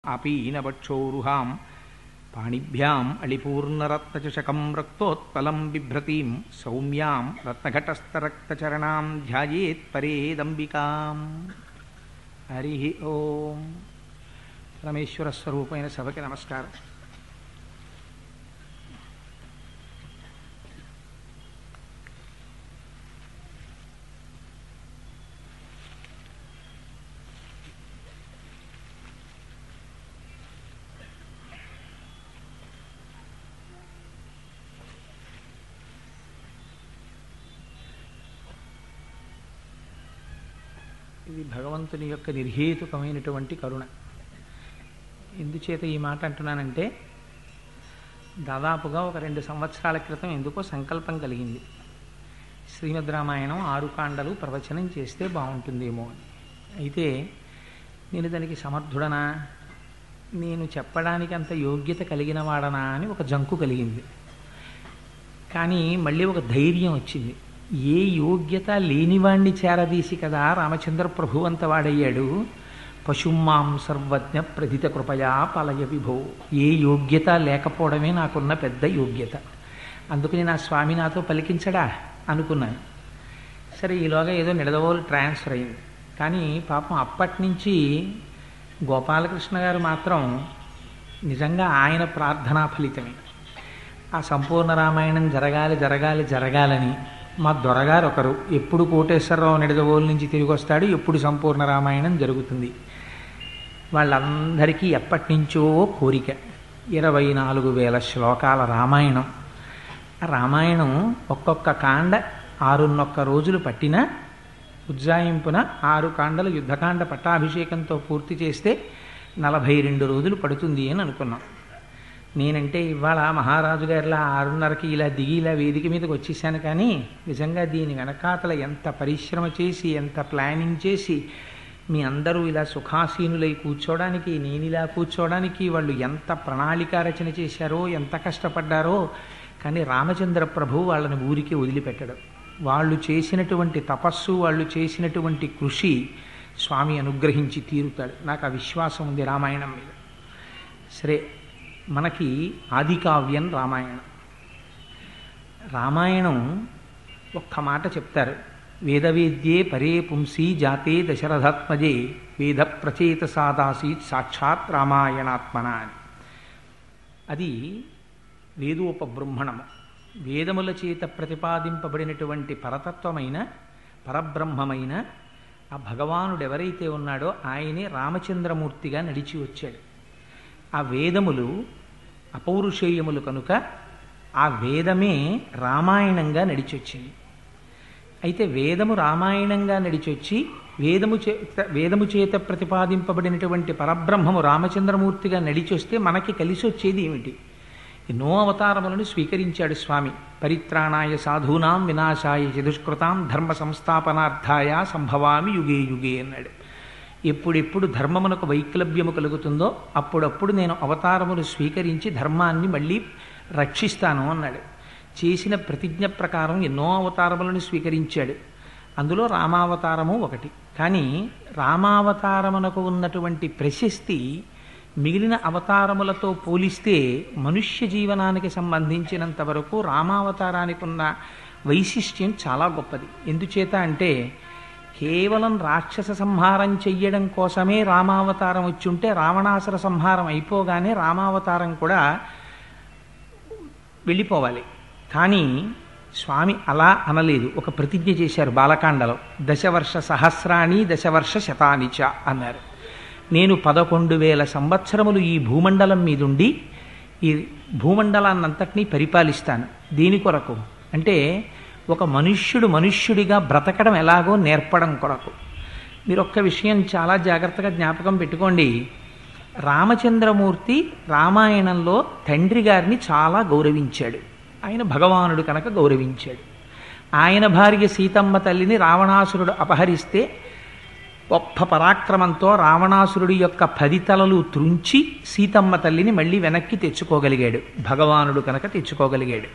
आपीनवक्षोरुहां पाणिभ्याम् अलिपूर्णरत्नचषकं रक्तोत्पलं बिभ्रतीं सौम्यां रत्नघटस्थरक्तचरणां ध्यायेत् परेदम्बिकाम्। हरिः ओं। परमेश्वरस्वरूपैన సభకి నమస్కారం. ఇది భగవంతుని యొక్క నిర్హేతుకమైనటువంటి కరుణ. ఎందుచేత ఈ మాట అంటున్నానంటే, దాదాపుగా ఒక 2 సంవత్సరాల క్రితం ఎందుకో సంకల్పం కలిగింది, శ్రీమద్ రామాయణం 6 కాండలు ప్రవచనం చేస్తే బాగుంటుందేమో అని. అయితే నేను దానికి సమర్థుడనా, నేను చెప్పడానికి అంత యోగ్యత కలిగిన వాడనా అని ఒక జంకు కలిగింది. కానీ మళ్ళీ ఒక ధైర్యం వచ్చింది. ఏ యోగ్యత లేనివాణ్ణి చేరదీసి కదా రామచంద్ర ప్రభు అంత వాడయ్యాడు. పశుమాం సర్వజ్ఞ ప్రథిత కృపయా పలయ విభో. ఏ యోగ్యత లేకపోవడమే నాకున్న పెద్ద యోగ్యత. అందుకని నా స్వామి నాతో పలికించడా అనుకున్నాను. సరే, ఈలోగా ఏదో నిడదవోలు ట్రాన్స్ఫర్ అయింది. కానీ పాపం అప్పటి నుంచి గోపాలకృష్ణ గారు మాత్రం నిజంగా ఆయన ప్రార్థనా ఫలితమే. ఆ సంపూర్ణ రామాయణం జరగాలి జరగాలి జరగాలని మా దొరగారు ఒకరు ఎప్పుడు కోటేశ్వరరావు నిడదవోలు నుంచి తిరిగి వస్తాడు, ఎప్పుడు సంపూర్ణ రామాయణం జరుగుతుంది. వాళ్ళందరికీ ఎప్పటి నుంచో కోరిక 24,000 శ్లోకాల రామాయణం. ఆ రామాయణం ఒక్కొక్క కాండ 6 రోజులు పట్టినా ఉజ్జాయింపున 6 కాండలు యుద్ధకాండ పట్టాభిషేకంతో పూర్తి చేస్తే 42 రోజులు పడుతుంది అని అనుకున్నాం. నేనంటే ఇవాళ మహారాజు గారిలా 6:30కి ఇలా దిగి ఇలా వేదిక మీదకి వచ్చేసాను. కానీ నిజంగా దీని వెనకాతల ఎంత పరిశ్రమ చేసి, ఎంత ప్లానింగ్ చేసి, మీ అందరూ ఇలా సుఖాసీనులై కూర్చోవడానికి, నేను ఇలా కూర్చోవడానికి వాళ్ళు ఎంత ప్రణాళిక రచన చేశారో, ఎంత కష్టపడ్డారో. కానీ రామచంద్ర ప్రభు వాళ్ళని ఊరికి వదిలిపెట్టడం, వాళ్ళు చేసినటువంటి తపస్సు, వాళ్ళు చేసినటువంటి కృషి స్వామి అనుగ్రహించి తీరుతాడు. నాకు ఆ విశ్వాసం ఉంది రామాయణం మీద. సరే, మనకి ఆదికావ్యం రామాయణం. రామాయణం ఒక్క మాట చెప్తారు, వేదవేద్యే పరే పుంసి జాతే దశరథాత్మజే వేద ప్రచేత సాదాసీత్ సాక్షాత్ రామాయణాత్మన అని. అది వేదోపబృంహణము. వేదముల చేత ప్రతిపాదింపబడినటువంటి పరతత్వమైన పరబ్రహ్మమైన ఆ భగవానుడు ఎవరైతే ఉన్నాడో ఆయనే రామచంద్రమూర్తిగా నడిచి వచ్చాడు. ఆ వేదములు అపౌరుషేయములు కనుక ఆ వేదమే రామాయణంగా నడిచొచ్చింది. అయితే వేదము రామాయణంగా నడిచొచ్చి వేదము చేత ప్రతిపాదింపబడినటువంటి పరబ్రహ్మము రామచంద్రమూర్తిగా నడిచొస్తే మనకి కలిసి వచ్చేది ఏమిటి? ఎన్నో అవతారములను స్వీకరించాడు స్వామి. పరిత్రాణాయ సాధూనాం వినాశాయ చతుష్కృతాం ధర్మ సంస్థాపనార్థాయ సంభవామి యుగే యుగే అన్నాడు. ఎప్పుడెప్పుడు ధర్మమునకు వైక్లభ్యము కలుగుతుందో అప్పుడప్పుడు నేను అవతారములు స్వీకరించి ధర్మాన్ని మళ్ళీ రక్షిస్తాను అన్నాడు. చేసిన ప్రతిజ్ఞ ప్రకారం ఎన్నో అవతారములను స్వీకరించాడు. అందులో రామావతారము ఒకటి. కానీ రామావతారమునకు ఉన్నటువంటి ప్రశస్తి మిగిలిన అవతారములతో పోలిస్తే మనుష్య జీవనానికి సంబంధించినంత వరకు రామావతారానికి ఉన్న వైశిష్ట్యం చాలా గొప్పది. ఎందుచేత అంటే కేవలం రాక్షస సంహారం చెయ్యడం కోసమే రామావతారం వచ్చుంటే రావణాసుర సంహారం అయిపోగానే రామావతారం కూడా వెళ్ళిపోవాలి. కానీ స్వామి అలా అనలేదు. ఒక ప్రతిజ్ఞ చేశారు బాలకాండలో, 10 వర్ష సహస్రాణి 10 వర్ష శతాని చ అన్నారు. నేను 11,000 సంవత్సరములు ఈ భూమండలం మీదుండి ఈ భూమండలాన్నంతటినీ పరిపాలిస్తాను. దేని కొరకు అంటే ఒక మనుష్యుడు మనుష్యుడిగా బ్రతకడం ఎలాగో నేర్పడం కొరకు. మీరు ఒక్క విషయం చాలా జాగ్రత్తగా జ్ఞాపకం పెట్టుకోండి. రామచంద్రమూర్తి రామాయణంలో తండ్రి గారిని చాలా గౌరవించాడు. ఆయన భగవానుడు కనుక గౌరవించాడు. ఆయన భార్య సీతమ్మ తల్లిని రావణాసురుడు అపహరిస్తే గొప్ప పరాక్రమంతో రావణాసురుడి యొక్క 10 తలలు త్రుంచి సీతమ్మ తల్లిని మళ్ళీ వెనక్కి తెచ్చుకోగలిగాడు. భగవానుడు కనుక తెచ్చుకోగలిగాడు.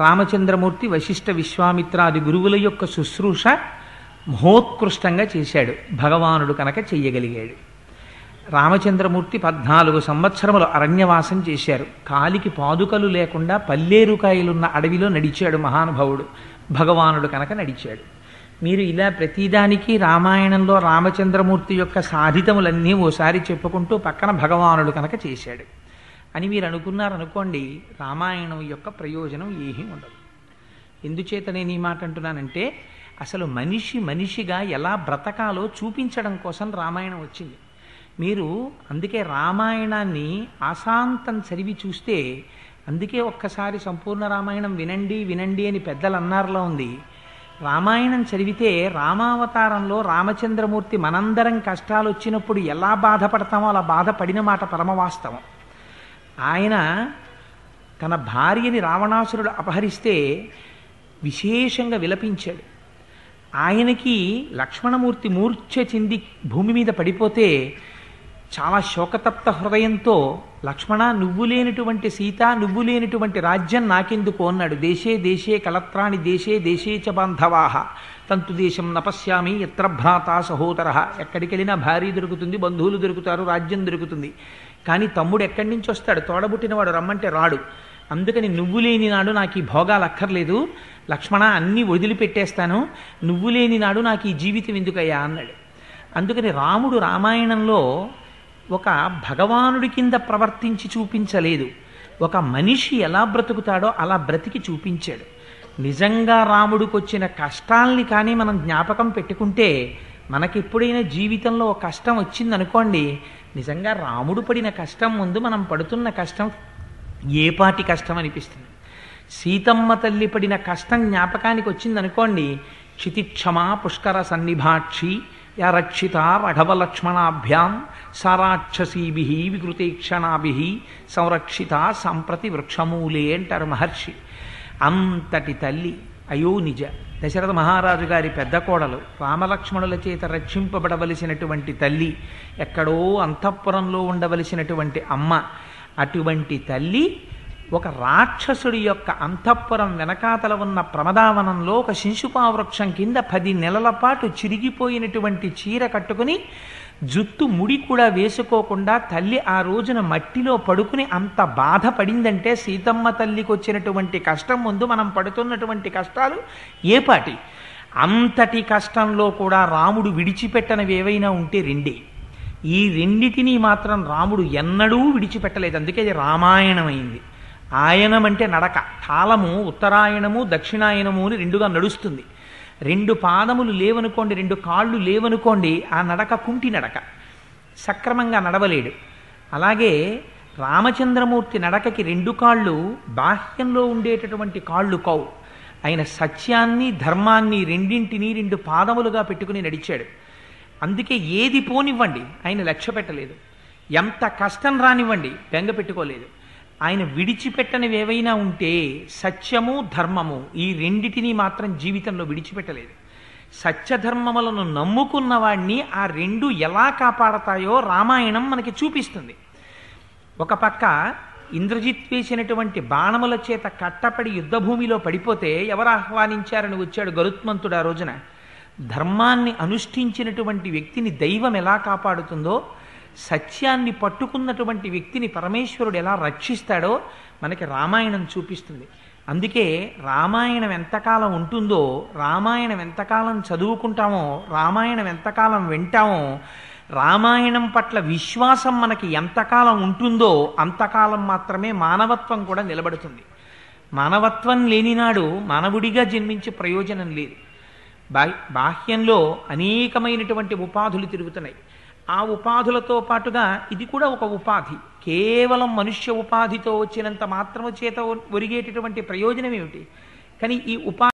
రామచంద్రమూర్తి వశిష్ఠ విశ్వామిత్రాది గురువుల యొక్క శుశ్రూష మహోత్కృష్టంగా చేశాడు. భగవానుడు కనుక చెయ్యగలిగాడు. రామచంద్రమూర్తి 14 సంవత్సరములు అరణ్యవాసం చేశారు. కాలికి పాదుకలు లేకుండా పల్లేరుకాయలున్న అడవిలో నడిచాడు మహానుభావుడు. భగవానుడు కనుక నడిచాడు. మీరు ఇలా ప్రతిదానికి రామాయణంలో రామచంద్రమూర్తి యొక్క సాధితములన్నీ ఓసారి చెప్పుకుంటూ పక్కన భగవానుడు కనుక చేశాడు అని మీరు అనుకున్నారనుకోండి, రామాయణం యొక్క ప్రయోజనం ఏమీ ఉండదు. ఎందుచేత నేను ఈ మాట అంటున్నానంటే, అసలు మనిషిగా ఎలా బ్రతకాలో చూపించడం కోసం రామాయణం వచ్చింది. మీరు అందుకే రామాయణాన్ని ఆశాంతం చదివి చూస్తే, అందుకే ఒక్కసారి సంపూర్ణ రామాయణం వినండి వినండి అని పెద్దలు అన్నారులో ఉంది. రామాయణం చదివితే రామావతారంలో రామచంద్రమూర్తి మనందరం కష్టాలు వచ్చినప్పుడు ఎలా బాధపడతామో అలా బాధపడిన మాట పరమవాస్తవం. ఆయన తన భార్యని రావణాసురుడు అపహరిస్తే విశేషంగా విలపించాడు. ఆయనకి లక్ష్మణమూర్తి మూర్ఛ చెంది భూమి మీద పడిపోతే చాలా శోకతప్త హృదయంతో, లక్ష్మణ నువ్వు లేనటువంటి సీత, నువ్వు లేనటువంటి రాజ్యం నాకెందుకు అన్నాడు. దేశే దేశే కలత్రాణి దేశే దేశే చ బాంధవాహ తంతు దేశం నపశ్యామి ఎత్ర భ్రాత సహోదర. ఎక్కడికి వెళ్ళినా భార్య దొరుకుతుంది, బంధువులు దొరుకుతారు, రాజ్యం దొరుకుతుంది. కానీ తమ్ముడు ఎక్కడి నుంచి వస్తాడు? తోడబుట్టినవాడు రమ్మంటే రాడు. అందుకని నువ్వు లేని నాడు నాకు ఈ భోగాలు అక్కర్లేదు లక్ష్మణ, అన్నీ వదిలిపెట్టేస్తాను, నువ్వు లేని నాడు నాకు ఈ జీవితం ఎందుకయ్యా అన్నాడు. అందుకని రాముడు రామాయణంలో ఒక భగవానుడి కింద ప్రవర్తించి చూపించలేదు, ఒక మనిషి ఎలా బ్రతుకుతాడో అలా బ్రతికి చూపించాడు. నిజంగా రాముడికి వచ్చిన కష్టాల్ని కానీ మనం జ్ఞాపకం పెట్టుకుంటే, మనకెప్పుడైనా జీవితంలో ఒక కష్టం వచ్చిందనుకోండి, నిజంగా రాముడు పడిన కష్టం ముందు మనం పడుతున్న కష్టం ఏపాటి కష్టం అనిపిస్తుంది. సీతమ్మ తల్లి పడిన కష్టం జ్ఞాపకానికి వచ్చిందనుకోండి, క్షితిక్షమా పుష్కర సన్నిభాక్షి యా రక్షిత రఘవలక్ష్మణాభ్యాం సారాక్షసీభి వికృతేక్షణాభి సంరక్షిత సంప్రతి వృక్షమూలే అంటారు మహర్షి. అంతటి తల్లి అయోనిజ, దశరథ మహారాజు గారి పెద్ద కోడలు, రామలక్ష్మణుల చేత రక్షింపబడవలసినటువంటి తల్లి, ఎక్కడో అంతఃపురంలో ఉండవలసినటువంటి అమ్మ, అటువంటి తల్లి ఒక రాక్షసుడి యొక్క అంతఃపురం వెనకాతల ఉన్న ప్రమదావనంలో ఒక శింశుపావృక్షం కింద 10 నెలల పాటు చిరిగిపోయినటువంటి చీర కట్టుకుని జుత్తు ముడి కూడా వేసుకోకుండా తల్లి ఆ రోజున మట్టిలో పడుకుని అంత బాధపడిందంటే, సీతమ్మ తల్లికి వచ్చినటువంటి కష్టం ముందు మనం పడుతున్నటువంటి కష్టాలు ఏపాటి. అంతటి కష్టంలో కూడా రాముడు విడిచిపెట్టనివి ఏవైనా ఉంటే రెండే. ఈ రెండిటినీ మాత్రం రాముడు ఎన్నడూ విడిచిపెట్టలేదు. అందుకే అది రామాయణం అయింది. ఆయనం అంటే నడక, కాలము ఉత్తరాయణము దక్షిణాయనము అని రెండుగా నడుస్తుంది. 2 పాదములు లేవనుకోండి, 2 కాళ్ళు లేవనుకోండి, ఆ నడక కుంటి నడక, సక్రమంగా నడవలేడు. అలాగే రామచంద్రమూర్తి నడకకి 2 కాళ్ళు బాహ్యంలో ఉండేటటువంటి కాళ్ళు కావు. ఆయన సత్యాన్ని ధర్మాన్ని రెండింటినీ 2 పాదములుగా పెట్టుకుని నడిచాడు. అందుకే ఏది పోనివ్వండి ఆయన లక్ష్య పెట్టలేదు, ఎంత కష్టం రానివ్వండి బెంగ పెట్టుకోలేదు. ఆయన విడిచిపెట్టనివి ఏవైనా ఉంటే సత్యము ధర్మము, ఈ రెండిటినీ మాత్రం జీవితంలో విడిచిపెట్టలేదు. సత్యధర్మములను నమ్ముకున్న వాడిని ఆ 2 ఎలా కాపాడతాయో రామాయణం మనకి చూపిస్తుంది. ఒక పక్క ఇంద్రజిత్ వేసినటువంటి బాణముల చేత కట్టపడి యుద్ధభూమిలో పడిపోతే ఎవరు ఆహ్వానించారని వచ్చాడు గరుత్మంతుడు ఆ రోజున. ధర్మాన్ని అనుష్ఠించినటువంటి వ్యక్తిని దైవం ఎలా కాపాడుతుందో, సత్యాన్ని పట్టుకున్నటువంటి వ్యక్తిని పరమేశ్వరుడు ఎలా రక్షిస్తాడో మనకి రామాయణం చూపిస్తుంది. అందుకే రామాయణం ఎంతకాలం ఉంటుందో, రామాయణం ఎంతకాలం చదువుకుంటామో, రామాయణం ఎంతకాలం వింటామో, రామాయణం పట్ల విశ్వాసం మనకి ఎంతకాలం ఉంటుందో అంతకాలం మాత్రమే మానవత్వం కూడా నిలబడుతుంది. మానవత్వం లేనినాడు మానవుడిగా జన్మించే ప్రయోజనం లేదు. బాహ్యంలో అనేకమైనటువంటి ఉపాధులు తిరుగుతున్నాయి. ఆ ఉపాధులతో పాటుగా ఇది కూడా ఒక ఉపాధి. కేవలం మనుష్య ఉపాధితో వచ్చినంత మాత్రము చేత ఒరిగేటటువంటి ప్రయోజనం ఏమిటి? కానీ ఈ